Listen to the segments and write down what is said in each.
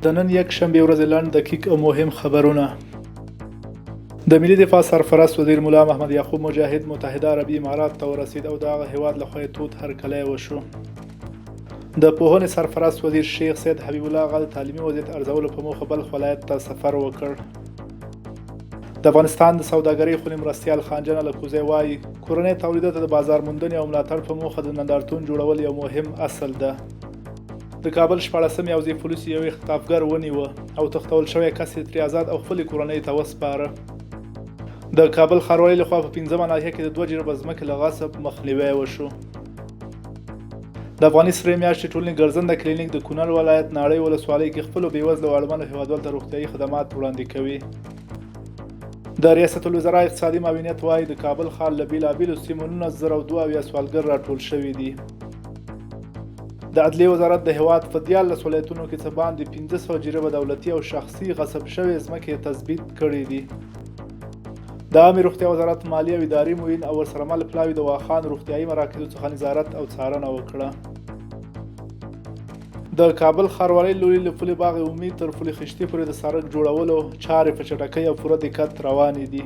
د نن یکشنبې ورځې لنډ دقیق او مهم خبرونه. د ملي دفاع سرپرست وزیر ملا محمد یعقوب مجاهد متحده عربي امارات ته ورسید او د هغه هیواد له خوا یې تود هرکلی وشو. د پوهنې سرپرست وزیر شیخ سید حبیب الله هغه د تعلیمي وضعیت ارزولو په موخه بلخ ولایت ته سفر وکړ. د افغانستان د سوداګرۍ خونې مرستیال خانجان الکوزی وایي کورنۍ تولیداتو د بازار موندنې او ملاتړ په موخه د نندارتون جوړول یو مهم اصل ده. د کابل 14 یوځای پولیس یو اختطافګر ونیوه او تښتول شوی کس یې ترې آزاد او خپلې کورنۍ ته وسپاره. د کابل ښاروالۍ لخوا په 5مه ناحیه کې د 2 جریبه ځمکې له غصب مخنیوی وشو. د افغاني سرې میاشتې ټولنې ګرځنده کلینیک د کونړ ولایت ناړۍ ولسوالۍ کې خپلو بېوزلو او اړمنو هیوادوالو ته روغتیایي خدمات وړاندې کوي. د ریاست الوزرا اقتصادي معاونیت وایي د کابل ښار له بېلابېلو سیمو 1972 سوالګر راټول شوي دي. د عدلیې وزارت د هیواد په 14 ولایتونو کې څه باندې 1500 جریبه دولتي او شخصي غصب شوې ځمکې تثبیت کړي دي. د عامې روغتیا وزارت مالي او اداري معین او ورسره مل پلاوي د واخان روغتیایي مراکزو څخه نظارت او څارنه وکړه. د کابل ښاروالۍ لوري له پل باغ امید تر پل خشتي پورې د سړک جوړولو چارې په چټکۍ او پوره دقت روانې دي.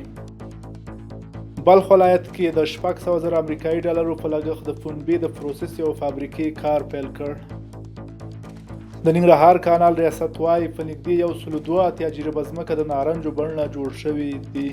بلخ ولایت کې د 600,000 امریکایي ډالرو په لګښت د پنبې د پروسس او فابریکې کار پیل کړ. د ننګرهار کانال ریاست وایي په نږدې 102 جریبه ځمکه د نارنجو بڼه جوړ شوي دي.